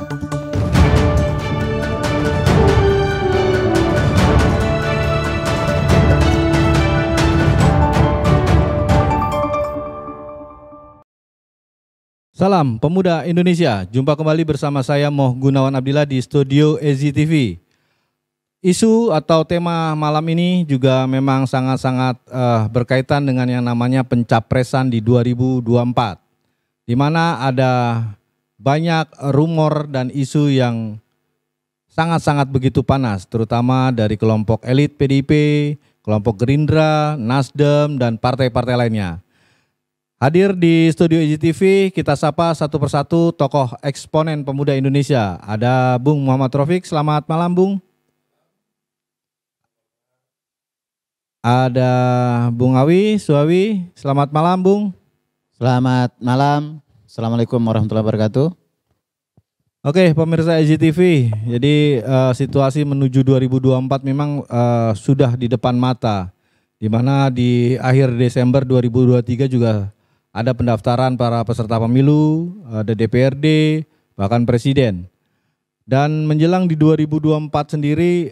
Salam Pemuda Indonesia, jumpa kembali bersama saya Moh Gunawan Abdillah di studio EZI TV. Isu atau tema malam ini juga memang sangat-sangat berkaitan dengan yang namanya pencapresan di 2024. Di mana ada banyak rumor dan isu yang sangat-sangat begitu panas, terutama dari kelompok elit PDIP, kelompok Gerindra, Nasdem, dan partai-partai lainnya. Hadir di studio EZI TV, kita sapa satu persatu tokoh eksponen pemuda Indonesia. Ada Bung Muhammad Raufik, selamat malam Bung. Ada Bung Awi, Suawi, selamat malam Bung. Selamat malam, Assalamualaikum warahmatullahi wabarakatuh. Oke pemirsa EZI TV, jadi situasi menuju 2024 memang sudah di depan mata. Di mana di akhir Desember 2023 juga ada pendaftaran para peserta pemilu, ada DPRD, bahkan presiden. Dan menjelang di 2024 sendiri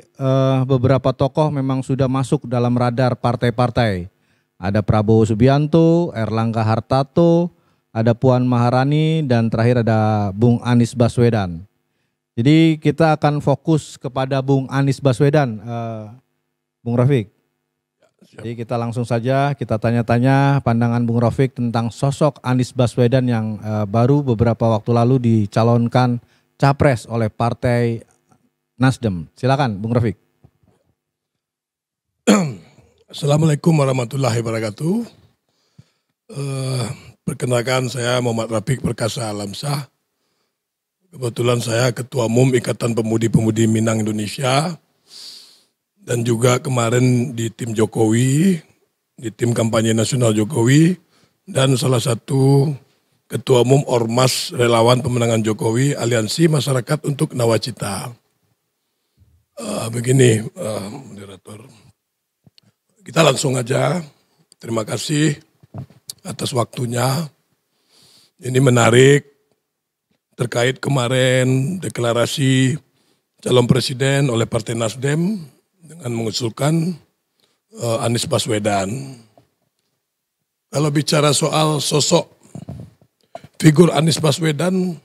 beberapa tokoh memang sudah masuk dalam radar partai-partai. Ada Prabowo Subianto, Erlangga Hartarto, ada Puan Maharani, dan terakhir ada Bung Anies Baswedan. Jadi kita akan fokus kepada Bung Anies Baswedan, Bung Raufik. Jadi kita langsung saja kita tanya-tanya pandangan Bung Raufik tentang sosok Anies Baswedan yang baru beberapa waktu lalu dicalonkan capres oleh Partai Nasdem. Silakan Bung Raufik. Assalamualaikum warahmatullahi wabarakatuh. Perkenalkan saya Muhammad Rafiq Perkasa Alamsyah. Kebetulan saya Ketua Umum Ikatan Pemudi-Pemudi Minang Indonesia. Dan juga kemarin di tim Jokowi, di tim kampanye nasional Jokowi, dan salah satu Ketua Umum Ormas Relawan Pemenangan Jokowi, Aliansi Masyarakat untuk Nawacita. Begini, moderator. Kita langsung aja, terima kasih atas waktunya. Ini menarik terkait kemarin deklarasi calon presiden oleh Partai Nasdem, dengan mengusulkan Anies Baswedan. Kalau bicara soal sosok figur Anies Baswedan,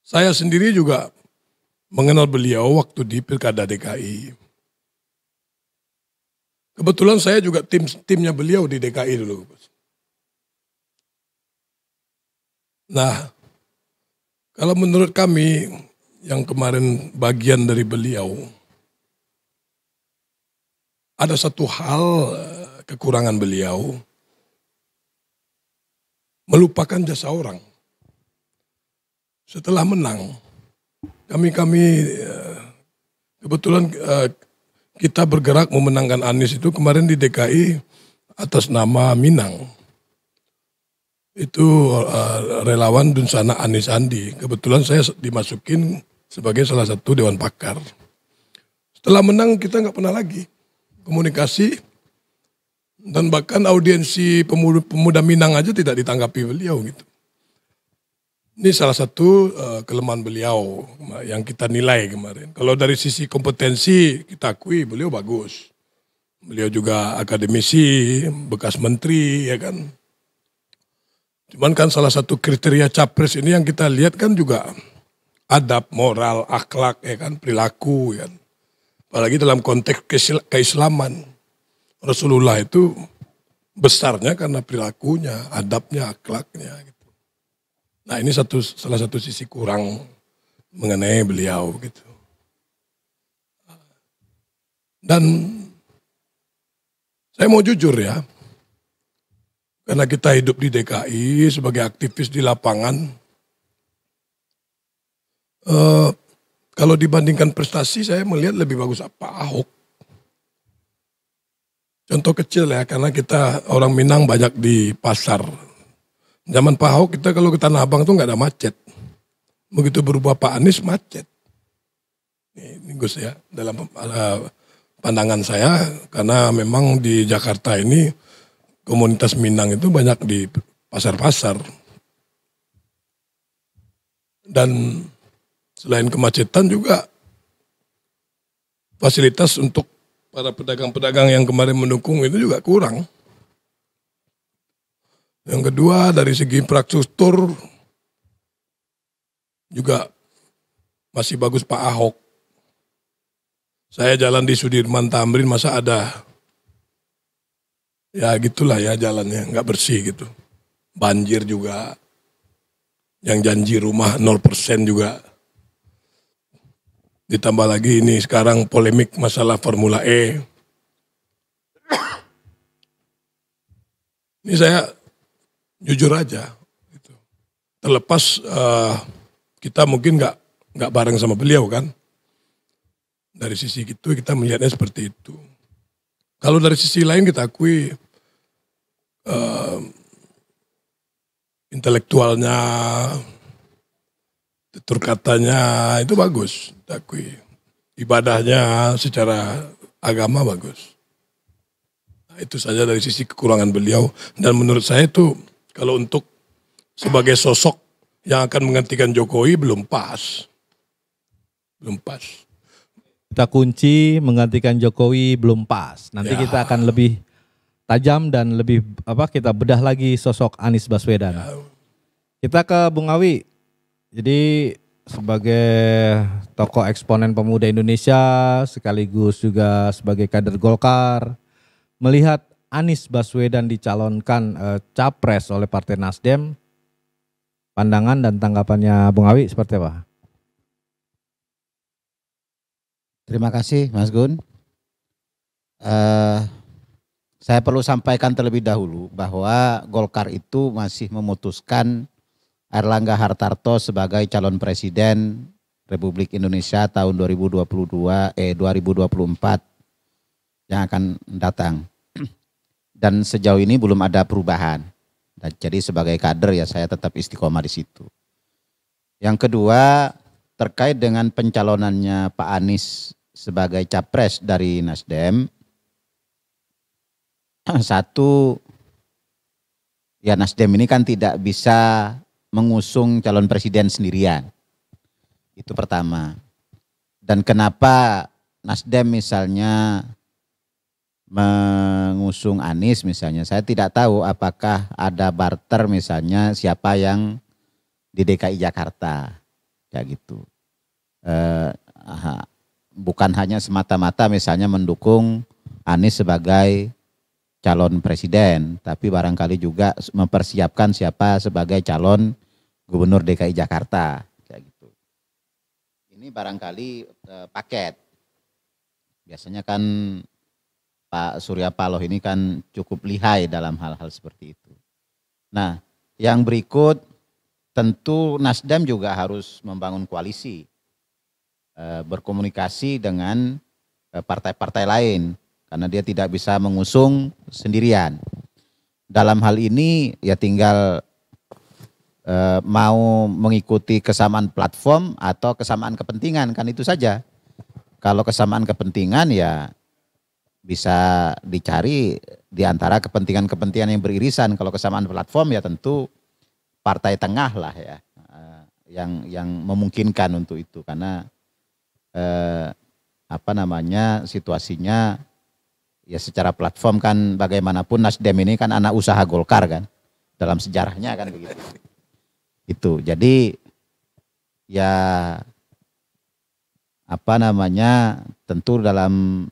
saya sendiri juga mengenal beliau waktu di Pilkada DKI. Kebetulan saya juga timnya beliau di DKI dulu. Nah, kalau menurut kami yang kemarin bagian dari beliau, ada satu hal kekurangan beliau, melupakan jasa orang. Setelah menang, kami kebetulan kita bergerak memenangkan Anies itu kemarin di DKI atas nama Minang. Itu relawan Dunsana Anies Sandi. Kebetulan saya dimasukin sebagai salah satu dewan pakar. Setelah menang kita nggak pernah lagi komunikasi, dan bahkan audiensi pemuda Minang aja tidak ditanggapi beliau gitu. Ini salah satu kelemahan beliau yang kita nilai kemarin. Kalau dari sisi kompetensi kita akui beliau bagus. Beliau juga akademisi, bekas menteri ya kan. Cuman kan salah satu kriteria capres ini yang kita lihat kan juga adab, moral, akhlak ya kan, perilaku ya kan. Apalagi dalam konteks keislaman, Rasulullah itu besarnya karena perilakunya, adabnya, akhlaknya. Gitu. Nah ini salah satu sisi kurang mengenai beliau gitu. Dan saya mau jujur ya, karena kita hidup di DKI sebagai aktivis di lapangan, kalau dibandingkan prestasi saya melihat lebih bagus Pak Ahok. Contoh kecil ya, karena kita orang Minang banyak di pasar. Zaman Pak Ahok kita kalau ke Tanah Abang tuh nggak ada macet. Begitu berubah Pak Anies macet. Ini Gus ya, dalam pandangan saya, karena memang di Jakarta ini komunitas Minang itu banyak di pasar-pasar. Dan selain kemacetan juga fasilitas untuk para pedagang-pedagang yang kemarin mendukung itu juga kurang. Yang kedua dari segi infrastruktur juga masih bagus Pak Ahok. Saya jalan di Sudirman Tamrin masa ada, ya gitulah ya jalannya, nggak bersih gitu. Banjir juga, yang janji rumah 0% juga. Ditambah lagi ini sekarang polemik masalah Formula E. Ini saya jujur aja, gitu. Terlepas kita mungkin nggak bareng sama beliau kan. Dari sisi itu kita melihatnya seperti itu. Kalau dari sisi lain kita akui intelektualnya, tutur katanya itu bagus, kita akui. Ibadahnya secara agama bagus. Nah, itu saja dari sisi kekurangan beliau. Dan menurut saya itu kalau untuk sebagai sosok yang akan menggantikan Jokowi belum pas. Belum pas. Kita kunci menggantikan Jokowi belum pas. Nanti kita akan lebih tajam dan lebih kita bedah lagi sosok Anies Baswedan. Kita ke Bung Awi. Jadi sebagai tokoh eksponen pemuda Indonesia sekaligus juga sebagai kader Golkar, melihat Anies Baswedan dicalonkan capres oleh Partai Nasdem, pandangan dan tanggapannya Bung Awi seperti apa? Terima kasih Mas Gun. Saya perlu sampaikan terlebih dahulu bahwa Golkar itu masih memutuskan Airlangga Hartarto sebagai calon presiden Republik Indonesia tahun 2024 yang akan datang. Dan sejauh ini belum ada perubahan. Jadi sebagai kader ya saya tetap istiqomah di situ. Yang kedua, terkait dengan pencalonannya Pak Anies sebagai capres dari Nasdem, satu, ya Nasdem ini kan tidak bisa mengusung calon presiden sendirian. Itu pertama. Dan kenapa Nasdem misalnya mengusung Anies misalnya, saya tidak tahu apakah ada barter misalnya siapa yang di DKI Jakarta, kayak gitu. Bukan hanya semata-mata misalnya mendukung Anies sebagai calon presiden, tapi barangkali juga mempersiapkan siapa sebagai calon gubernur DKI Jakarta, kayak gitu. Ini barangkali paket. Biasanya kan Pak Surya Paloh ini kan cukup lihai dalam hal-hal seperti itu. Nah, yang berikut tentu Nasdem juga harus membangun koalisi, berkomunikasi dengan partai-partai lain, karena dia tidak bisa mengusung sendirian. Dalam hal ini ya tinggal mau mengikuti kesamaan platform atau kesamaan kepentingan, kan itu saja. Kalau kesamaan kepentingan ya bisa dicari di antara kepentingan-kepentingan yang beririsan. Kalau kesamaan platform ya tentu partai tengah lah ya, yang memungkinkan untuk itu, karena situasinya ya secara platform kan bagaimanapun Nasdem ini kan anak usaha Golkar kan, dalam sejarahnya kan begitu. Itu jadi ya tentu dalam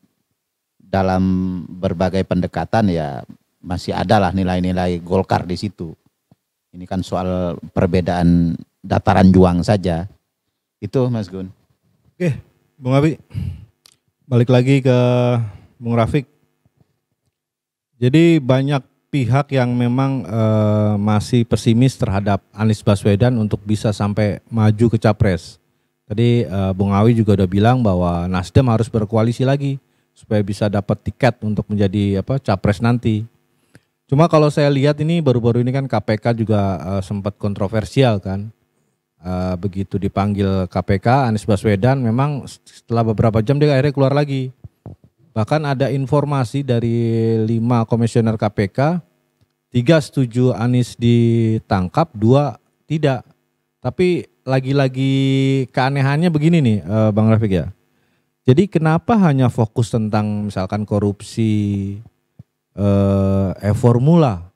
berbagai pendekatan ya masih ada lah nilai-nilai Golkar di situ. Ini kan soal perbedaan dataran juang saja. Itu Mas Gun. Oke, Bung Abi. Balik lagi ke Bung Rafiq. Jadi banyak pihak yang memang masih pesimis terhadap Anies Baswedan untuk bisa sampai maju ke capres. Tadi Bung Awi juga udah bilang bahwa Nasdem harus berkoalisi lagi supaya bisa dapat tiket untuk menjadi capres nanti. Cuma kalau saya lihat ini baru-baru ini kan KPK juga sempat kontroversial kan. Begitu dipanggil KPK, Anies Baswedan memang setelah beberapa jam dia akhirnya keluar lagi. Bahkan ada informasi dari 5 komisioner KPK, 3 setuju Anies ditangkap, 2 tidak. Tapi lagi-lagi keanehannya begini nih, Bang Rafiq ya. Jadi kenapa hanya fokus tentang misalkan korupsi e-formula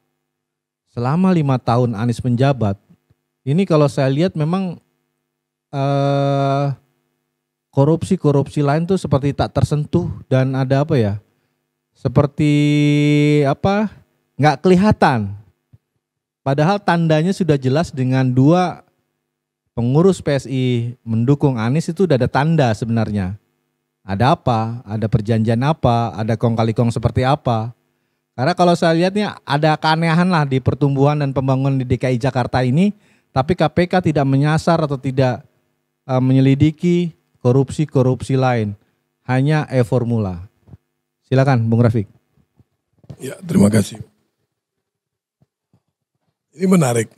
selama 5 tahun Anies menjabat? Ini kalau saya lihat memang korupsi-korupsi lain tuh seperti tak tersentuh dan ada apa ya? Seperti apa? Nggak kelihatan. Padahal tandanya sudah jelas dengan 2 pengurus PSI mendukung Anies itu udah ada tanda sebenarnya. Ada apa? Ada perjanjian apa? Ada kong kali kong seperti apa? Karena kalau saya lihatnya ada keanehan lah di pertumbuhan dan pembangunan di DKI Jakarta ini, tapi KPK tidak menyasar atau tidak menyelidiki korupsi-korupsi lain. Hanya e-formula. Silakan Bung Rafiq. Ya, terima kasih. Ini menarik.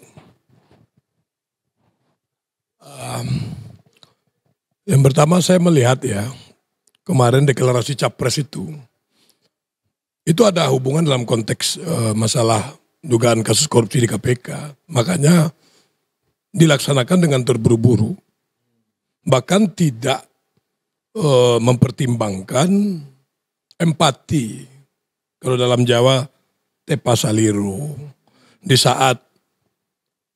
Yang pertama saya melihat ya, kemarin deklarasi Capres itu ada hubungan dalam konteks masalah dugaan kasus korupsi di KPK. Makanya dilaksanakan dengan terburu-buru, bahkan tidak mempertimbangkan empati. Kalau dalam Jawa, tepa saliru. Di saat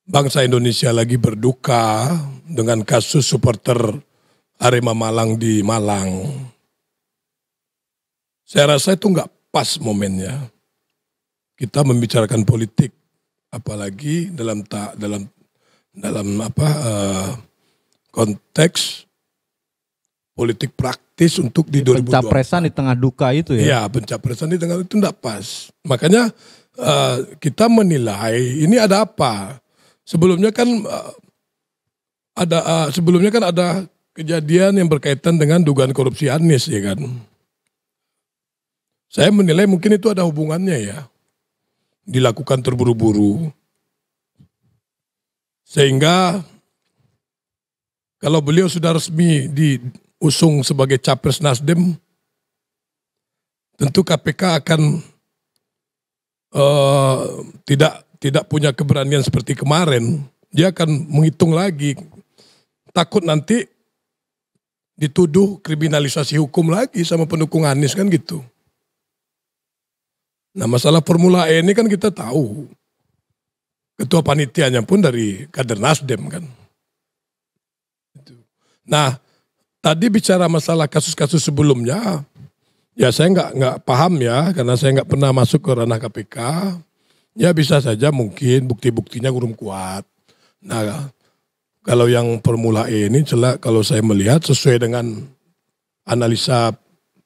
bangsa Indonesia lagi berduka dengan kasus supporter Arema Malang di Malang. Saya rasa itu nggak pas momennya kita membicarakan politik, apalagi dalam konteks politik praktis untuk di 2024. Pencapresan di tengah duka itu ya? Iya, pencapresan di tengah itu enggak pas. Makanya kita menilai ini ada apa. Sebelumnya kan ada kejadian yang berkaitan dengan dugaan korupsi Anies ya kan. Saya menilai mungkin itu ada hubungannya ya. Dilakukan terburu-buru. Sehingga kalau beliau sudah resmi diusung sebagai capres Nasdem, tentu KPK akan tidak punya keberanian seperti kemarin. Dia akan menghitung lagi. Takut nanti dituduh kriminalisasi hukum lagi sama pendukung Anies kan gitu. Nah masalah Formula E ini kan kita tahu. Ketua panitianya pun dari kader Nasdem kan. Nah tadi bicara masalah kasus-kasus sebelumnya. Ya saya nggak paham ya. Karena saya nggak pernah masuk ke ranah KPK. Ya bisa saja mungkin bukti-buktinya kurang kuat. Nah kalau yang Formula E ini kalau saya melihat sesuai dengan analisa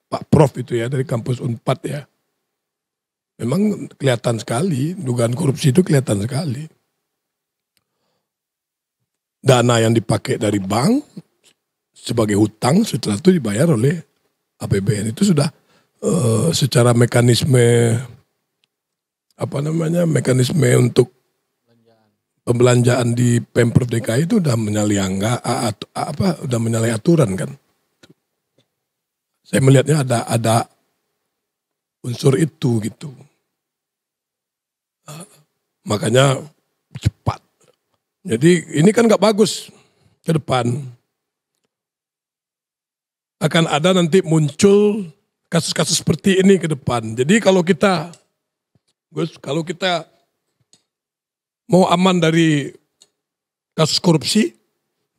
Pak Prof itu ya dari kampus Unpad ya. Memang kelihatan sekali, dugaan korupsi itu kelihatan sekali. Dana yang dipakai dari bank sebagai hutang setelah itu dibayar oleh APBN itu sudah secara mekanisme untuk pembelanjaan di Pemprov DKI itu udah menyalahi aturan kan. Saya melihatnya ada unsur itu gitu. Makanya cepat. Jadi ini kan nggak bagus ke depan. Akan ada nanti muncul kasus-kasus seperti ini ke depan. Jadi kalau kita mau aman dari kasus korupsi,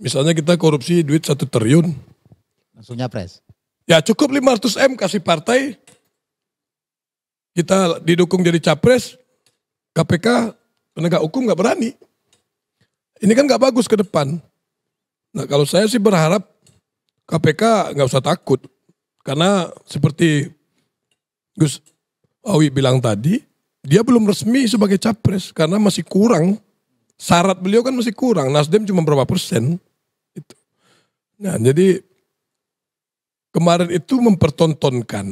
misalnya kita korupsi duit 1 triliun. Langsung nyapres. Ya cukup 500 M kasih partai, kita didukung jadi capres, KPK penegak hukum nggak berani. Ini kan nggak bagus ke depan. Nah kalau saya sih berharap KPK nggak usah takut. Karena seperti Gus Awi bilang tadi, dia belum resmi sebagai capres. Karena masih kurang. Syarat beliau kan masih kurang. Nasdem cuma berapa persen. Itu. Nah jadi kemarin itu mempertontonkan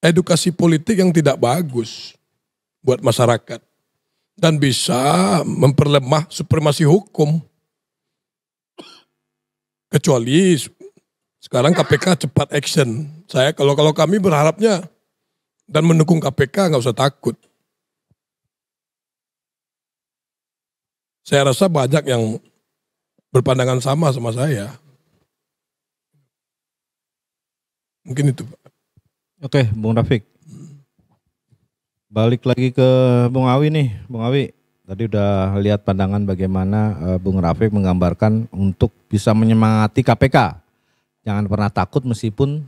edukasi politik yang tidak bagus buat masyarakat. Dan bisa memperlemah supremasi hukum. Kecuali sekarang KPK cepat action. Kalau kami berharapnya dan mendukung KPK nggak usah takut. Saya rasa banyak yang berpandangan sama saya. Mungkin itu, Pak. Oke, Bung Rafiq. Balik lagi ke Bung Awi nih, Bung Awi. Tadi udah lihat pandangan bagaimana Bung Rafiq menggambarkan untuk bisa menyemangati KPK. Jangan pernah takut meskipun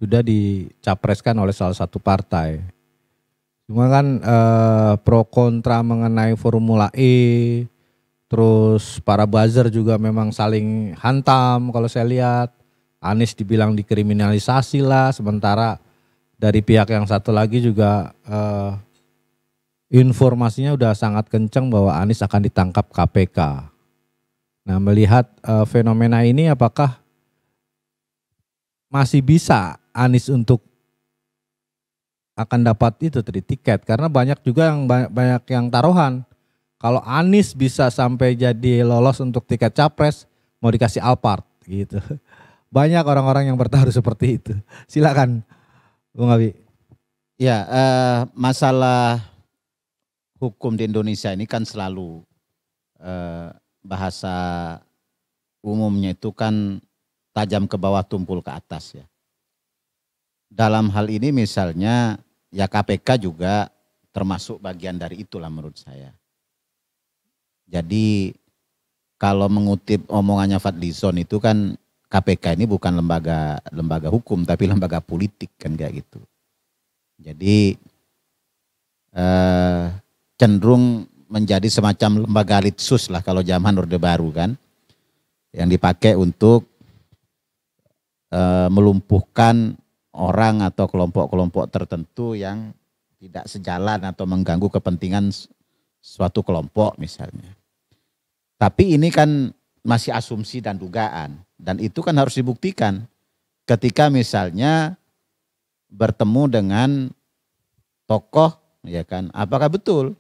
sudah dicapreskan oleh salah satu partai. Cuma kan pro kontra mengenai Formula E, terus para buzzer juga memang saling hantam kalau saya lihat. Anies dibilang dikriminalisasi lah, sementara dari pihak yang satu lagi juga informasinya udah sangat kencang bahwa Anies akan ditangkap KPK. Nah, melihat fenomena ini, apakah masih bisa Anies untuk akan dapat itu tadi tiket? Karena banyak juga yang banyak yang taruhan. Kalau Anies bisa sampai jadi lolos untuk tiket capres, mau dikasih Alphard gitu. Banyak orang-orang yang bertaruh seperti itu. Silakan, Bung Abi. Ya, masalah hukum di Indonesia ini kan selalu bahasa umumnya itu kan tajam ke bawah, tumpul ke atas ya. Dalam hal ini misalnya ya KPK juga termasuk bagian dari itulah menurut saya. Jadi kalau mengutip omongannya Fadlizon itu kan KPK ini bukan lembaga hukum tapi lembaga politik kan kayak gitu. Jadi cenderung menjadi semacam lembaga litsus lah kalau zaman Orde Baru kan, yang dipakai untuk melumpuhkan orang atau kelompok-kelompok tertentu yang tidak sejalan atau mengganggu kepentingan suatu kelompok misalnya. Tapi ini kan masih asumsi dan dugaan, dan itu kan harus dibuktikan ketika misalnya bertemu dengan tokoh, ya kan, apakah betul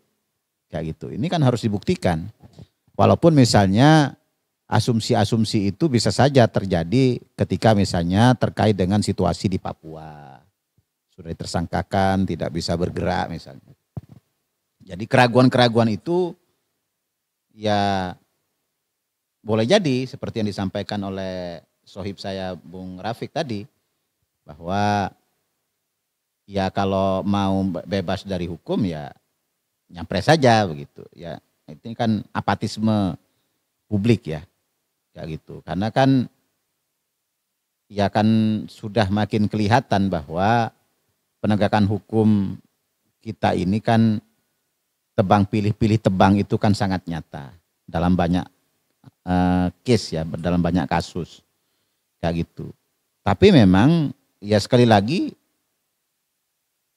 kayak gitu. Ini kan harus dibuktikan. Walaupun misalnya asumsi-asumsi itu bisa saja terjadi ketika misalnya terkait dengan situasi di Papua, sudah ditersangkakan tidak bisa bergerak misalnya. Jadi keraguan-keraguan itu ya boleh jadi seperti yang disampaikan oleh sohib saya Bung Rafiq tadi, bahwa ya kalau mau bebas dari hukum ya nyapres saja begitu ya. Ini kan apatisme publik ya, kayak gitu. Karena kan ya kan sudah makin kelihatan bahwa penegakan hukum kita ini kan tebang pilih tebang itu kan sangat nyata dalam banyak case ya, dalam banyak kasus kayak gitu. Tapi memang ya sekali lagi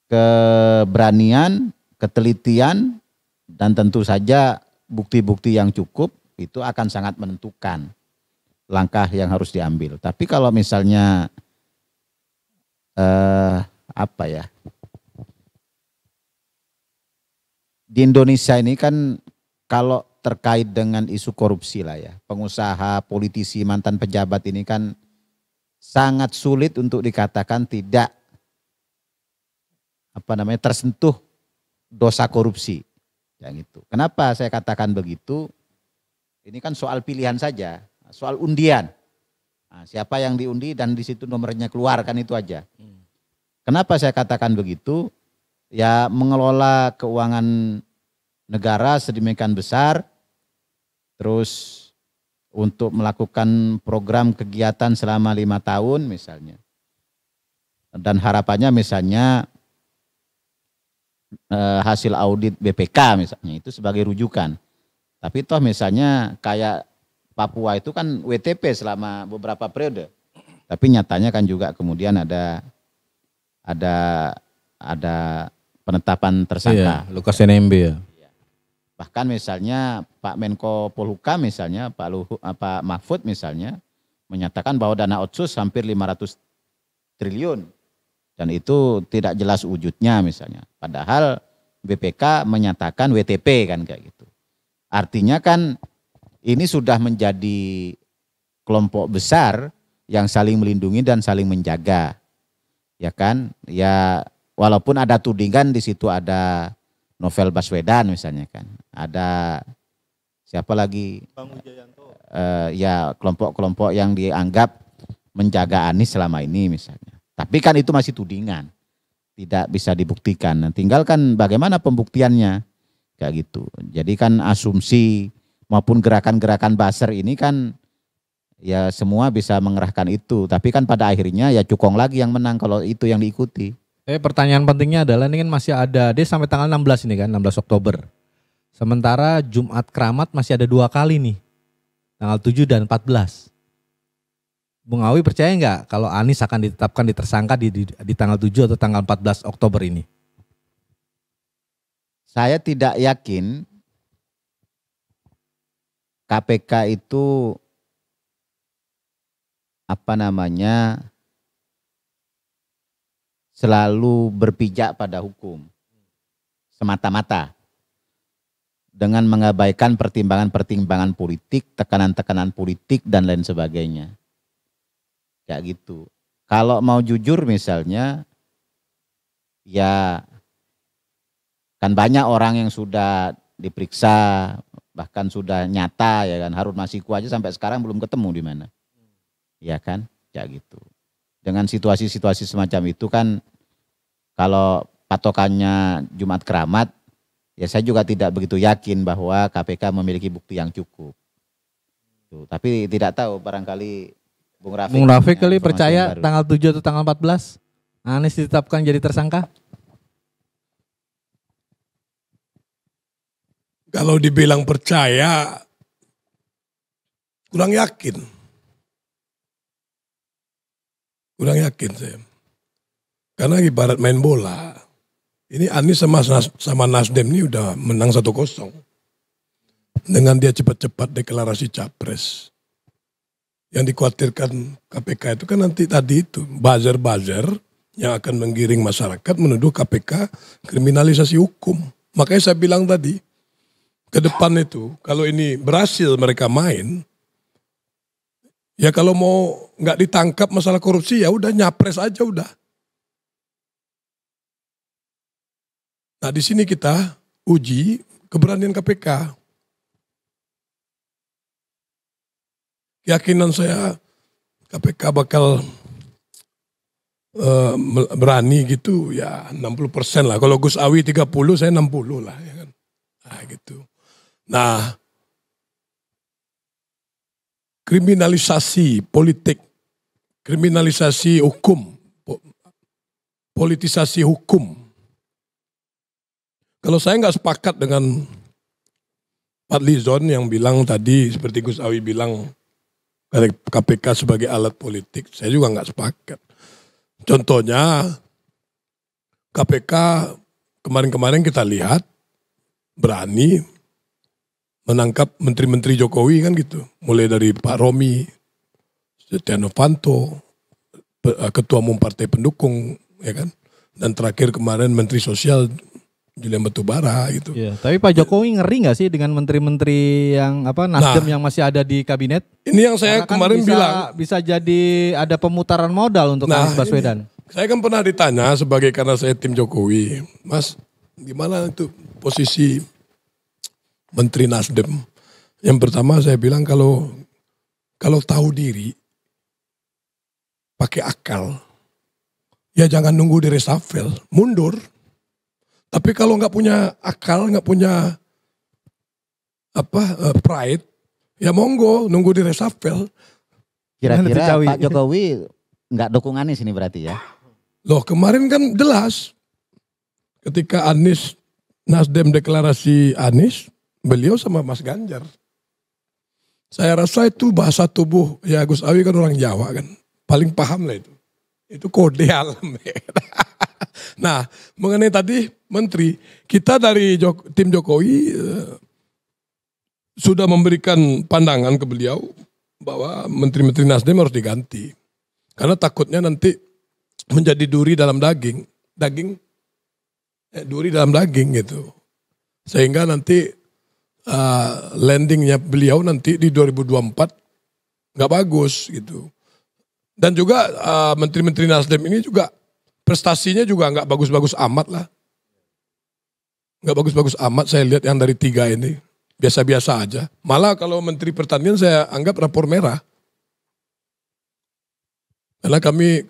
keberanian, ketelitian, dan tentu saja bukti-bukti yang cukup itu akan sangat menentukan langkah yang harus diambil. Tapi kalau misalnya di Indonesia ini kan kalau terkait dengan isu korupsi lah ya, pengusaha, politisi, mantan pejabat ini kan sangat sulit untuk dikatakan tidak tersentuh dosa korupsi, ya gitu. Kenapa saya katakan begitu? Ini kan soal pilihan saja, soal undian. Nah, siapa yang diundi dan di situ nomornya keluar kan itu aja. Kenapa saya katakan begitu? Ya mengelola keuangan negara sedemikian besar, terus untuk melakukan program kegiatan selama 5 tahun misalnya. Dan harapannya misalnya hasil audit BPK misalnya itu sebagai rujukan. Tapi toh misalnya kayak Papua itu kan WTP selama beberapa periode. Tapi nyatanya kan juga kemudian ada penetapan tersangka. Iya, Lukas NMB ya. Bahkan misalnya Pak Menko Polhukam misalnya, Pak Mahfud misalnya menyatakan bahwa dana otsus hampir 500 triliun. Dan itu tidak jelas wujudnya misalnya. Padahal BPK menyatakan WTP kan kayak gitu. Artinya kan ini sudah menjadi kelompok besar yang saling melindungi dan saling menjaga. Ya kan? Ya walaupun ada tudingan di situ, ada Novel Baswedan misalnya kan. Ada siapa lagi? ya kelompok-kelompok yang dianggap menjaga Anies selama ini misalnya. Tapi kan itu masih tudingan, tidak bisa dibuktikan. Nah, tinggal kan bagaimana pembuktiannya kayak gitu. Jadi kan asumsi maupun gerakan-gerakan buzzer ini kan ya semua bisa mengerahkan itu. Tapi kan pada akhirnya ya cukong lagi yang menang kalau itu yang diikuti. Pertanyaan pentingnya adalah ini kan masih ada dia sampai tanggal 16 ini kan, 16 Oktober. Sementara Jumat Keramat masih ada 2 kali nih. Tanggal 7 dan 14. Bung Awi percaya nggak kalau Anies akan ditetapkan ditersangka di tanggal 7 atau tanggal 14 Oktober ini? Saya tidak yakin KPK itu selalu berpijak pada hukum semata-mata dengan mengabaikan pertimbangan-pertimbangan politik, tekanan-tekanan politik dan lain sebagainya. Kayak gitu. Kalau mau jujur misalnya, ya kan banyak orang yang sudah diperiksa, bahkan sudah nyata ya kan. Harun Masiku aja sampai sekarang belum ketemu di mana. Ya kan, kayak gitu. Dengan situasi-situasi semacam itu kan, kalau patokannya Jumat Keramat, ya saya juga tidak begitu yakin bahwa KPK memiliki bukti yang cukup. Tuh, tapi tidak tahu barangkali Bung Rafiq kali percaya tanggal 7 atau tanggal 14 Anies ditetapkan jadi tersangka? Kalau dibilang percaya, kurang yakin. Kurang yakin saya. Karena ibarat main bola. Ini Anies sama Nasdem ini udah menang 1-0. Dengan dia cepat-cepat deklarasi capres. Yang dikhawatirkan KPK itu kan nanti tadi itu buzzer-buzzer yang akan menggiring masyarakat menuduh KPK kriminalisasi hukum. Makanya saya bilang tadi, ke depan itu kalau ini berhasil mereka main, ya kalau mau nggak ditangkap masalah korupsi ya udah nyapres aja udah. Nah di sini kita uji keberanian KPK. Keyakinan saya KPK bakal berani gitu ya 60% lah. Kalau Gus Awi 30 saya 60 lah ya kan. Nah gitu. Nah kriminalisasi politik, kriminalisasi hukum, politisasi hukum. Kalau saya nggak sepakat dengan Fadlizon yang bilang tadi seperti Gus Awi bilang KPK sebagai alat politik, saya juga nggak sepakat. Contohnya KPK kemarin-kemarin kita lihat berani menangkap menteri-menteri Jokowi kan gitu. Mulai dari Pak Romi, Setia Novanto, Ketua Umum Partai Pendukung, ya kan. Dan terakhir kemarin Menteri Sosial Julian Batubara gitu. Ya, tapi Pak Jokowi ngeri nggak sih dengan menteri-menteri yang Nasdem yang masih ada di kabinet? Ini yang saya kemarin bilang. Bisa jadi ada pemutaran modal untuk Anies Baswedan. Saya kan pernah ditanya karena saya tim Jokowi, Mas, gimana itu posisi Menteri Nasdem? Yang pertama saya bilang kalau tahu diri, pakai akal, ya jangan nunggu di reshuffle, mundur. Tapi kalau nggak punya akal, nggak punya pride, ya monggo nunggu di reshuffle. Kira-kira Pak Jokowi nggak dukung Anies ini berarti ya? Loh kemarin kan jelas, ketika Anies Nasdem deklarasi Anies, beliau sama Mas Ganjar. Saya rasa itu bahasa tubuh, ya Gus Awi kan orang Jawa kan, paling paham lah itu. Itu kode alam. Nah, mengenai tadi Menteri, kita dari tim Jokowi sudah memberikan pandangan ke beliau bahwa Menteri-Menteri Nasdem harus diganti. Karena takutnya nanti menjadi duri dalam daging. Duri dalam daging gitu. Sehingga nanti landingnya beliau nanti di 2024 nggak bagus gitu. Dan juga Menteri-Menteri Nasdem ini juga prestasinya juga nggak bagus-bagus amat lah. Nggak bagus-bagus amat saya lihat yang dari 3 ini. biasa-biasa aja. Malah kalau Menteri Pertanian saya anggap rapor merah. Karena kami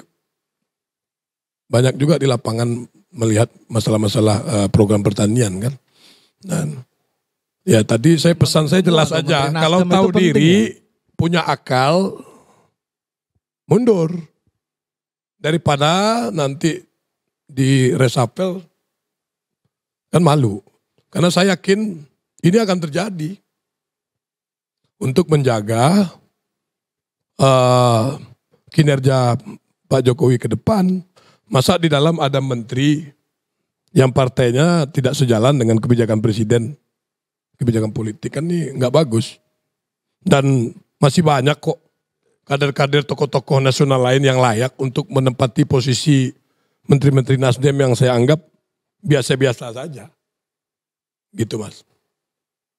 banyak juga di lapangan melihat masalah-masalah program pertanian kan. Dan ya tadi saya pesan saya jelas aja, kalau tahu diri, punya akal, mundur. Daripada nanti di resapel kan malu. Karena saya yakin ini akan terjadi untuk menjaga kinerja Pak Jokowi ke depan. Masa di dalam ada menteri yang partainya tidak sejalan dengan kebijakan presiden, kebijakan politik, kan ini nggak bagus. Dan masih banyak kok kader-kader tokoh-tokoh nasional lain yang layak untuk menempati posisi menteri-menteri Nasdem yang saya anggap biasa-biasa saja. Gitu Mas.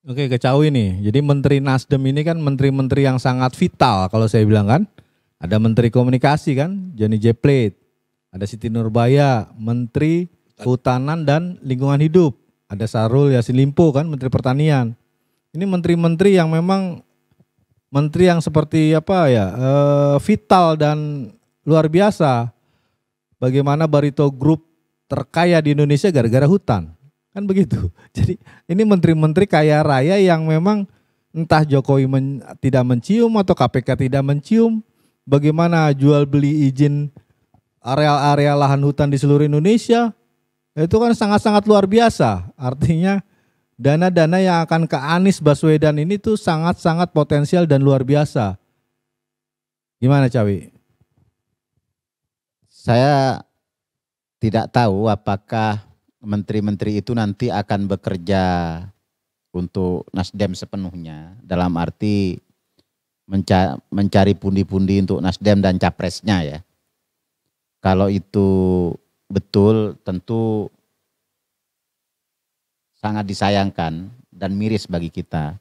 Oke, Kecawi nih. Jadi Menteri Nasdem ini kan menteri-menteri yang sangat vital kalau saya bilang kan. Ada Menteri Komunikasi kan, Johnny J. Plate. Ada Siti Nurbaya, Menteri Kehutanan dan Lingkungan Hidup. Ada Syahrul Yassin Limpo kan, Menteri Pertanian. Ini menteri-menteri yang memang menteri yang seperti apa ya, vital dan luar biasa. Bagaimana Barito Group terkaya di Indonesia gara-gara hutan. Kan begitu. Jadi ini menteri-menteri kaya raya yang memang entah Jokowi tidak mencium atau KPK tidak mencium. Bagaimana jual beli izin area-area lahan hutan di seluruh Indonesia. Itu kan sangat-sangat luar biasa. Artinya dana-dana yang akan ke Anies Baswedan ini tuh sangat-sangat potensial dan luar biasa. Gimana Cawi? Saya tidak tahu apakah menteri-menteri itu nanti akan bekerja untuk Nasdem sepenuhnya. Dalam arti mencari pundi-pundi untuk Nasdem dan capresnya ya. Kalau itu betul tentu sangat disayangkan dan miris bagi kita.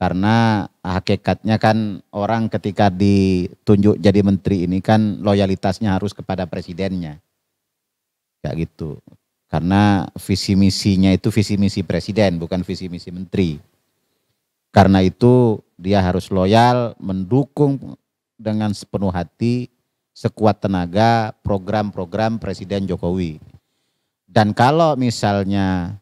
Karena hakikatnya kan orang ketika ditunjuk jadi menteri ini kan loyalitasnya harus kepada presidennya. Kayak gitu. Karena visi misinya itu visi misi presiden bukan visi misi menteri. Karena itu dia harus loyal, mendukung dengan sepenuh hati, sekuat tenaga program-program Presiden Jokowi. Dan kalau misalnya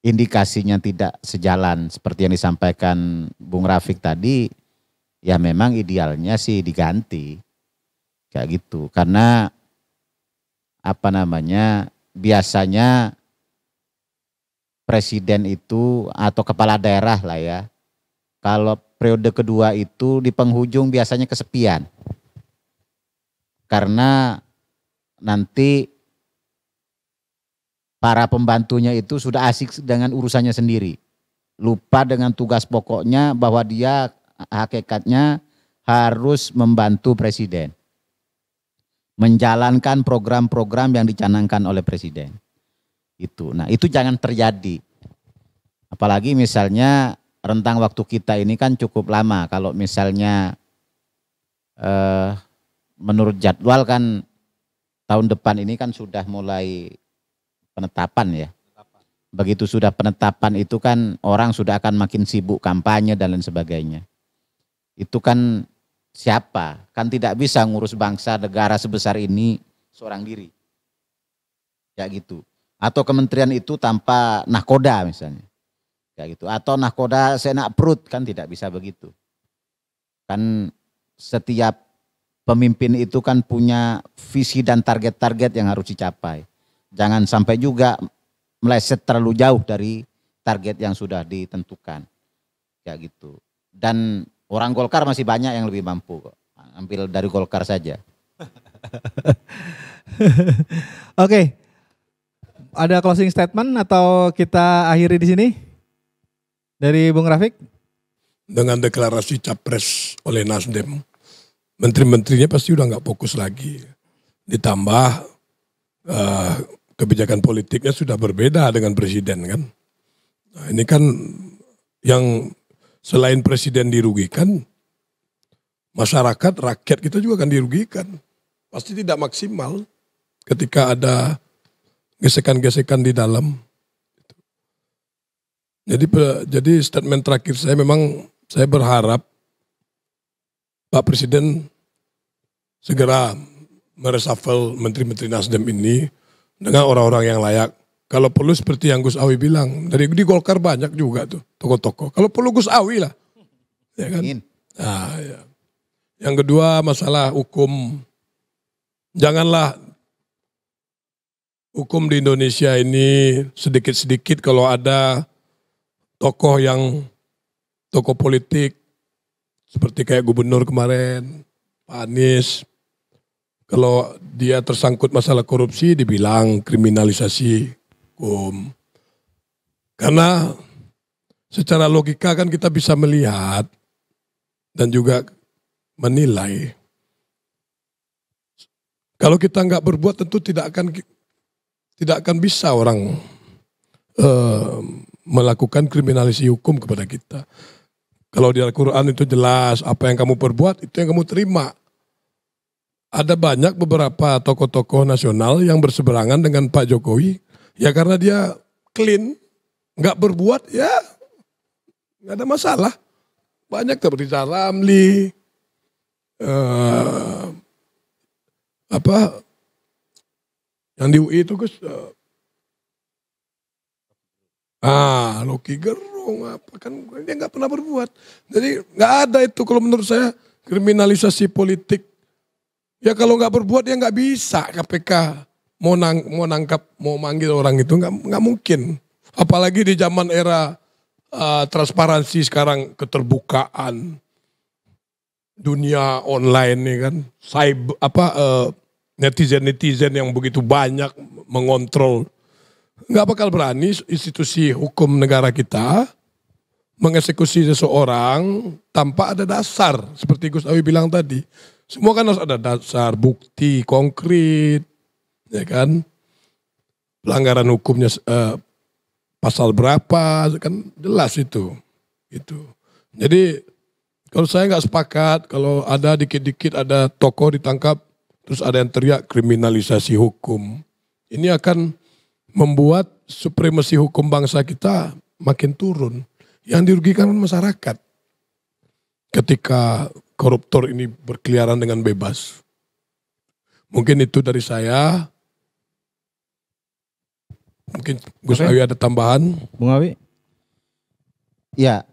indikasinya tidak sejalan seperti yang disampaikan Bung Rafiq tadi, ya memang idealnya sih diganti. Kayak gitu. Karena biasanya presiden itu atau kepala daerah lah ya, kalau periode kedua itu di penghujung biasanya kesepian. Karena nanti para pembantunya itu sudah asik dengan urusannya sendiri. Lupa dengan tugas pokoknya bahwa dia hakikatnya harus membantu presiden. Menjalankan program-program yang dicanangkan oleh presiden. Nah, itu jangan terjadi. Apalagi misalnya rentang waktu kita ini kan cukup lama. Kalau misalnya menurut jadwal kan tahun depan ini kan sudah mulai penetapan ya. Begitu sudah penetapan itu kan orang sudah akan makin sibuk kampanye dan lain sebagainya. Itu kan siapa? Kan tidak bisa ngurus bangsa negara sebesar ini seorang diri. Kayak gitu. Atau kementerian itu tanpa nahkoda misalnya. Kayak gitu. Atau nahkoda senak perut, kan tidak bisa begitu. Kan setiap pemimpin itu kan punya visi dan target-target yang harus dicapai. Jangan sampai juga meleset terlalu jauh dari target yang sudah ditentukan. Kayak gitu. Dan orang Golkar masih banyak yang lebih mampu kok. Ambil dari Golkar saja. Oke. Ada closing statement atau kita akhiri di sini? Dari Bung Rafiq? Dengan deklarasi capres oleh Nasdem, menteri-menterinya pasti udah nggak fokus lagi. Ditambah kebijakan politiknya sudah berbeda dengan presiden kan. Nah, ini kan yang selain presiden dirugikan, masyarakat, rakyat kita juga akan dirugikan. Pasti tidak maksimal ketika ada gesekan-gesekan di dalam. Jadi statement terakhir saya memang saya berharap Pak Presiden segera mereshuffle menteri-menteri Nasdem ini dengan orang-orang yang layak. Kalau perlu seperti yang Gus Awi bilang, dari di Golkar banyak juga tuh tokoh-tokoh. Kalau perlu Gus Awi lah, ya kan? Nah, ya. Yang kedua masalah hukum, janganlah hukum di Indonesia ini sedikit-sedikit kalau ada tokoh politik seperti kayak gubernur kemarin, Pak Anies, kalau dia tersangkut masalah korupsi dibilang kriminalisasi hukum. Karena secara logika kan kita bisa melihat dan juga menilai. Kalau kita nggak berbuat tentu tidak akan bisa orang melakukan kriminalisasi hukum kepada kita. Kalau di Al-Quran itu jelas apa yang kamu perbuat itu yang kamu terima. Ada banyak beberapa tokoh-tokoh nasional yang berseberangan dengan Pak Jokowi. Ya karena dia clean, nggak berbuat ya nggak ada masalah. Banyak seperti Ramli, yang di UI itu Gus, Loki Gerung apa kan dia nggak pernah berbuat. Jadi nggak ada itu kalau menurut saya kriminalisasi politik. Ya kalau nggak berbuat ya nggak bisa KPK mau nangkap mau manggil orang itu nggak mungkin. Apalagi di zaman era transparansi sekarang, keterbukaan dunia online nih kan, netizen yang begitu banyak mengontrol, nggak bakal berani institusi hukum negara kita mengeksekusi seseorang tanpa ada dasar seperti Gus Awi bilang tadi. Semua kan harus ada dasar, bukti konkret, ya kan? Pelanggaran hukumnya pasal berapa, kan jelas itu. Gitu. Jadi kalau saya nggak sepakat, kalau ada dikit-dikit ada tokoh ditangkap, terus ada yang teriak kriminalisasi hukum. Ini akan membuat supremasi hukum bangsa kita makin turun. Yang dirugikan masyarakat. Ketika koruptor ini berkeliaran dengan bebas. Mungkin itu dari saya. Mungkin Gus Awi ada tambahan. Bung Awi? Ya,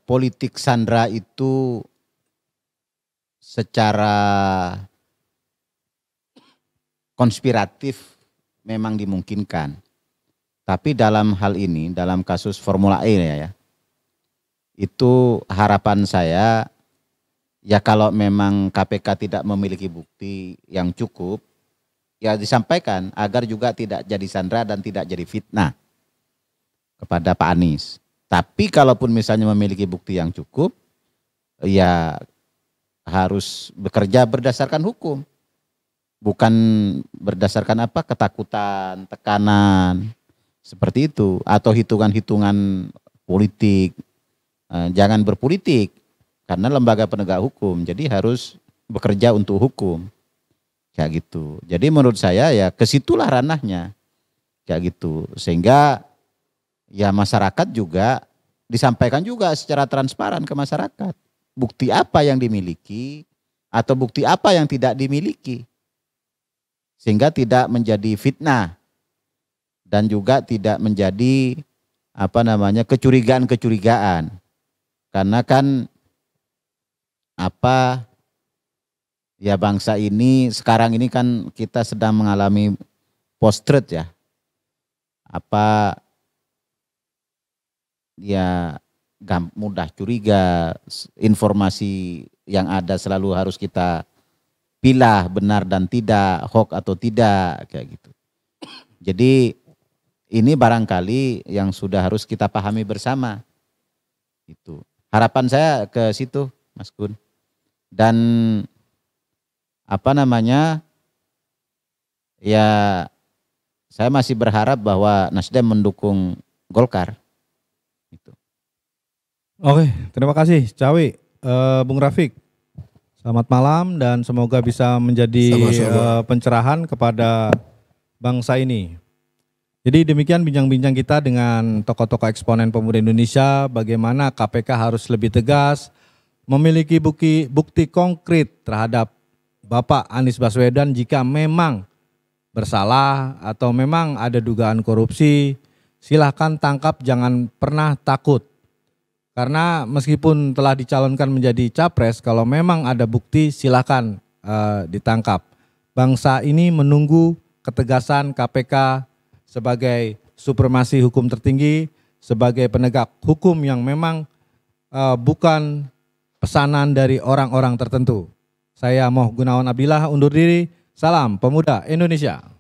politik sandra itu secara konspiratif memang dimungkinkan. Tapi dalam hal ini, dalam kasus Formula E ya, itu harapan saya, ya kalau memang KPK tidak memiliki bukti yang cukup, ya disampaikan agar juga tidak jadi sandra dan tidak jadi fitnah kepada Pak Anies. Tapi kalaupun misalnya memiliki bukti yang cukup, ya harus bekerja berdasarkan hukum. Bukan berdasarkan ketakutan, tekanan, seperti itu. Atau hitungan-hitungan politik. Jangan berpolitik, karena lembaga penegak hukum. Jadi harus bekerja untuk hukum. Kayak gitu. Jadi menurut saya ya kesitulah ranahnya. Kayak gitu. Sehingga ya masyarakat juga disampaikan juga secara transparan ke masyarakat. Bukti apa yang dimiliki atau bukti apa yang tidak dimiliki. Sehingga tidak menjadi fitnah dan juga tidak menjadi kecurigaan-kecurigaan. Karena kan ya bangsa ini sekarang ini kan kita sedang mengalami post-truth ya. Ya mudah curiga, informasi yang ada selalu harus kita pilah benar dan tidak, hoax atau tidak, kayak gitu. Jadi ini barangkali yang sudah harus kita pahami bersama. Itu. Harapan saya ke situ, Mas Gun. Dan ya saya masih berharap bahwa Nasdem mendukung Golkar. Itu. Oke, terima kasih Cawi, Bung Rafiq. Selamat malam dan semoga bisa menjadi pencerahan kepada bangsa ini. Jadi demikian bincang-bincang kita dengan tokoh-tokoh eksponen pemuda Indonesia, bagaimana KPK harus lebih tegas, memiliki bukti konkret terhadap Bapak Anies Baswedan jika memang bersalah atau memang ada dugaan korupsi, silahkan tangkap, jangan pernah takut. Karena meskipun telah dicalonkan menjadi capres, kalau memang ada bukti silahkan ditangkap. Bangsa ini menunggu ketegasan KPK sebagai supremasi hukum tertinggi, sebagai penegak hukum yang memang bukan pesanan dari orang-orang tertentu. Saya Moh Gunawan Abdillah undur diri. Salam Pemuda Indonesia.